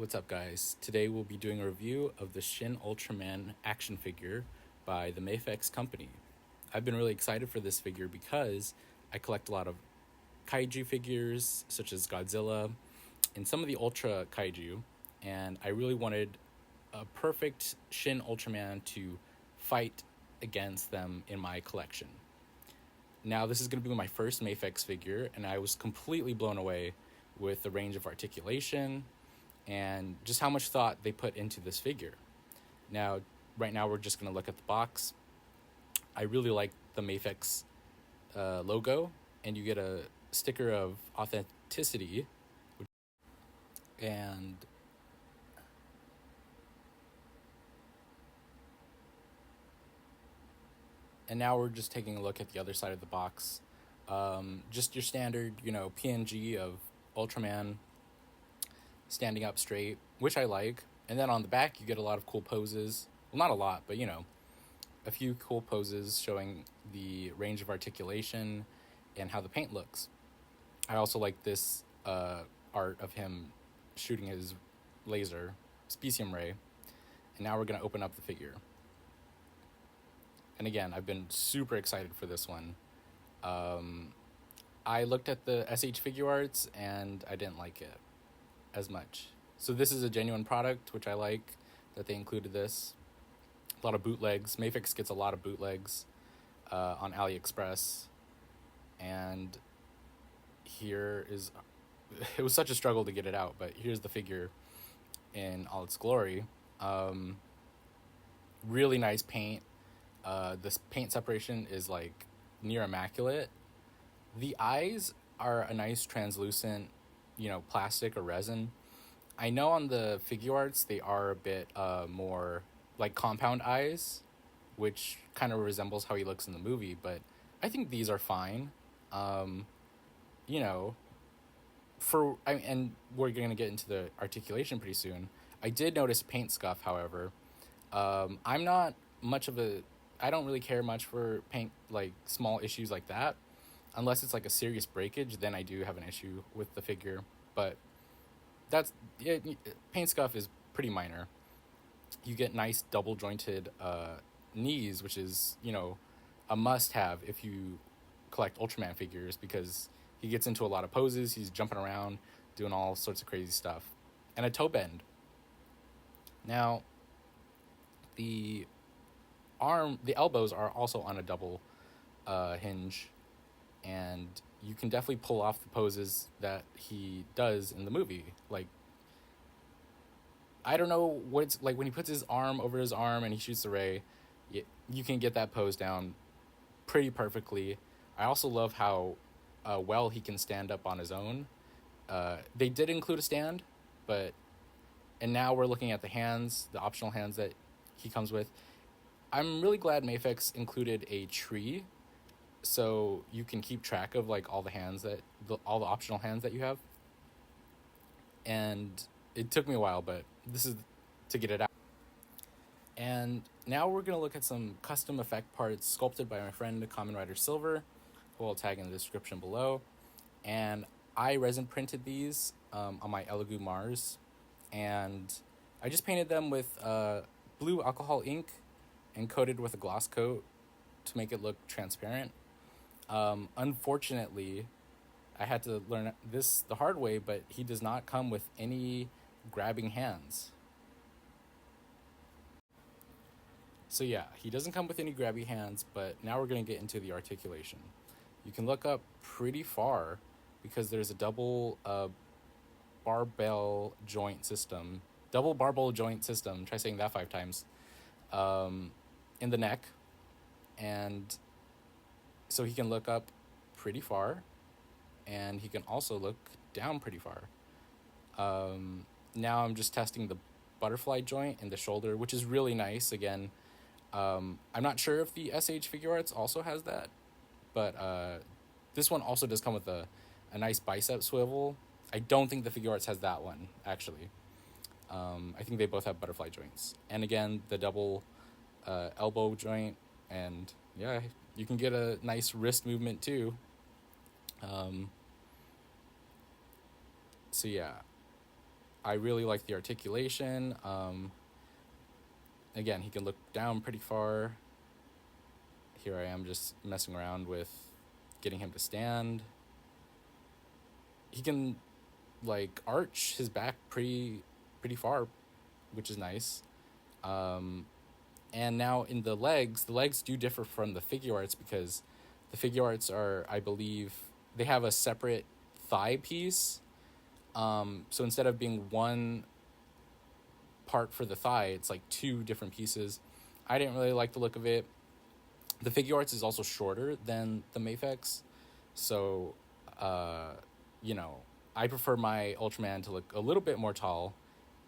What's up, guys? Today we'll be doing a review of the Shin Ultraman action figure by the MAFEX company. I've been really excited for this figure because I collect a lot of kaiju figures such as Godzilla and some of the Ultra kaiju, and I really wanted a perfect Shin Ultraman to fight against them in my collection. Now, this is going to be my first MAFEX figure, and I was completely blown away with the range of articulation and just how much thought they put into this figure. Now, right now, we're just going to look at the box. I really like the MAFEX logo, and you get a sticker of authenticity. And now we're just taking a look at the other side of the box. Just your standard, PNG of Ultraman standing up straight, which I like. And then on the back, you get a lot of cool poses. Well, not a lot, but a few cool poses showing the range of articulation and how the paint looks. I also like this art of him shooting his laser, specium ray. And now we're going to open up the figure. And again, I've been super excited for this one. I looked at the SH Figure Arts and I didn't like it as much. So this is a genuine product, which I like that they included this. A lot of bootlegs. MAFEX gets a lot of bootlegs on AliExpress. And here is... It was such a struggle to get it out, but here's the figure in all its glory. Really nice paint. This paint separation is like near immaculate. The eyes are a nice translucent, plastic or resin. I know on the figure arts they are a bit more like compound eyes, which kind of resembles how he looks in the movie, but I think these are fine. And we're going to get into the articulation pretty soon. I did notice paint scuff, however. I'm not much of a... I don't really care much for paint, like small issues like that. Unless it's like a serious breakage, then I do have an issue with the figure. But paint scuff is pretty minor. You get nice double jointed knees, which is, a must have if you collect Ultraman figures, because he gets into a lot of poses. He's jumping around, doing all sorts of crazy stuff. And a toe bend. Now, the elbows are also on a double hinge, and you can definitely pull off the poses that he does in the movie. Like, I don't know what it's like when he puts his arm over his arm and he shoots the ray. You can get that pose down pretty perfectly. I also love how well he can stand up on his own. They did include a stand, and now we're looking at the hands, the optional hands that he comes with. I'm really glad MAFEX included a tree, so you can keep track of like all the optional hands that you have. And it took me a while, but this is to get it out. And now we're going to look at some custom effect parts sculpted by my friend Kamen Rider Silver, who I'll tag in the description below. And I resin printed these on my Elegoo Mars, and I just painted them with blue alcohol ink and coated with a gloss coat to make it look transparent. Unfortunately, I had to learn this the hard way, but he does not come with any grabbing hands. So yeah, he doesn't come with any grabby hands, but now we're going to get into the articulation. You can look up pretty far because there's a double barbell joint system. Double barbell joint system, try saying that 5 times, in the neck. And so he can look up pretty far, and he can also look down pretty far. Now I'm just testing the butterfly joint in the shoulder, which is really nice. Again, I'm not sure if the SH Figure Arts also has that, but this one also does come with a nice bicep swivel. I don't think the Figure Arts has that one, actually. I think they both have butterfly joints. And again, the double elbow joint, and yeah, you can get a nice wrist movement too. So yeah, I really like the articulation. Again, he can look down pretty far. Here I am just messing around with getting him to stand. He can like arch his back pretty far, which is nice. And now in the legs do differ from the figure arts because the figure arts are, I believe, they have a separate thigh piece. So instead of being one part for the thigh, it's like two different pieces. I didn't really like the look of it. The figure arts is also shorter than the MAFEX, so you know, I prefer my Ultraman to look a little bit more tall,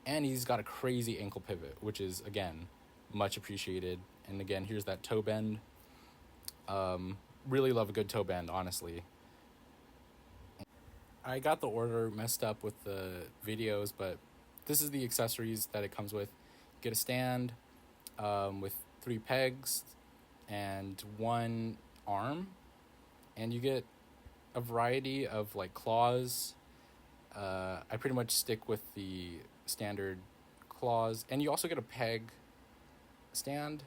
and he's got a crazy ankle pivot, which is again much appreciated. And again, here's that toe bend. Really love a good toe bend, honestly. I got the order messed up with the videos, but this is the accessories that it comes with. Get a stand with 3 pegs and 1 arm, and you get a variety of like claws. I pretty much stick with the standard claws, and you also get a peg stand,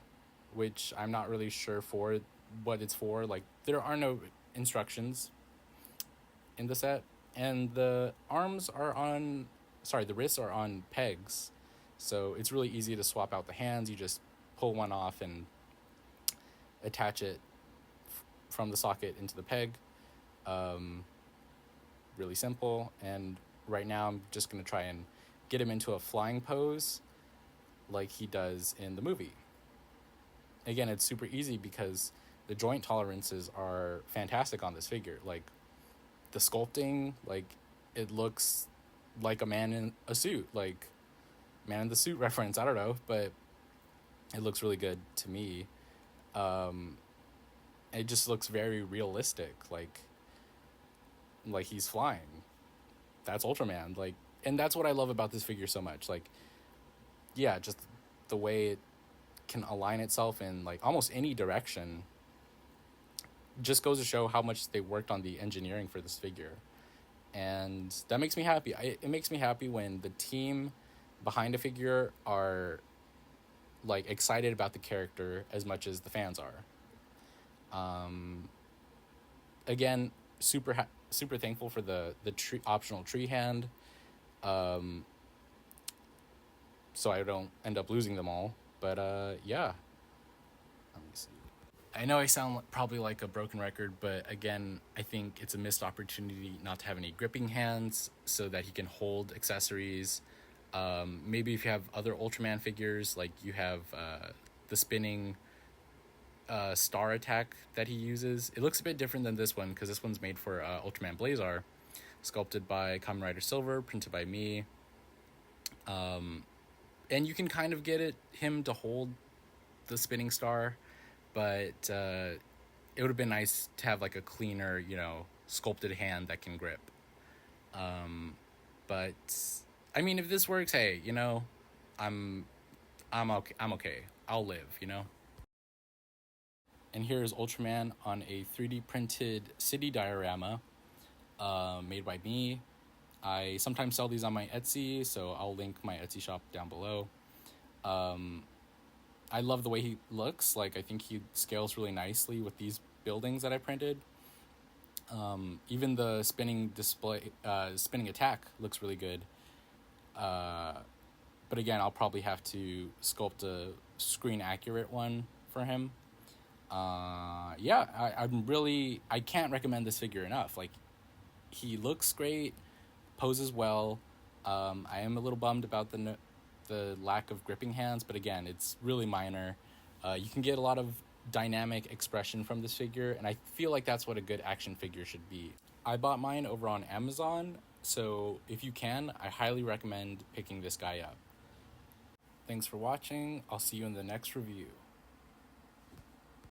which I'm not really sure for what it's for. Like, there are no instructions in the set, and the wrists are on pegs, so it's really easy to swap out the hands. You just pull one off and attach it from the socket into the peg. Really simple. And right now I'm just going to try and get him into a flying pose like he does in the movie. Again, it's super easy because the joint tolerances are fantastic on this figure. Like, the sculpting, like, it looks like a man in a suit, like Man in the Suit reference, I don't know, but it looks really good to me. It just looks very realistic, like he's flying. That's Ultraman, like, and that's what I love about this figure so much. Like, yeah, just the way it can align itself in like almost any direction just goes to show how much they worked on the engineering for this figure. And that makes me happy. It makes me happy when the team behind a figure are like excited about the character as much as the fans are. Again, super thankful for the optional tree hand, so I don't end up losing them all. But yeah. Let me see. I know I sound probably like a broken record, but again, I think it's a missed opportunity not to have any gripping hands so that he can hold accessories. Maybe if you have other Ultraman figures, like you have the spinning star attack that he uses. It looks a bit different than this one because this one's made for Ultraman Blazar, sculpted by Kamen Rider Silver, printed by me. And you can kind of get him to hold the spinning star, but it would have been nice to have like a cleaner, sculpted hand that can grip. But I mean, if this works, hey, I'm okay. I'm okay. I'll live, And here's Ultraman on a 3D printed city diorama made by me. I sometimes sell these on my Etsy, so I'll link my Etsy shop down below. I love the way he looks. Like, I think he scales really nicely with these buildings that I printed. Even the spinning attack looks really good. But again, I'll probably have to sculpt a screen accurate one for him. Yeah, I can't recommend this figure enough. Like, he looks great, poses well. I am a little bummed about the lack of gripping hands, but again, it's really minor. You can get a lot of dynamic expression from this figure, and I feel like that's what a good action figure should be. I bought mine over on Amazon, so if you can, I highly recommend picking this guy up. Thanks for watching. I'll see you in the next review.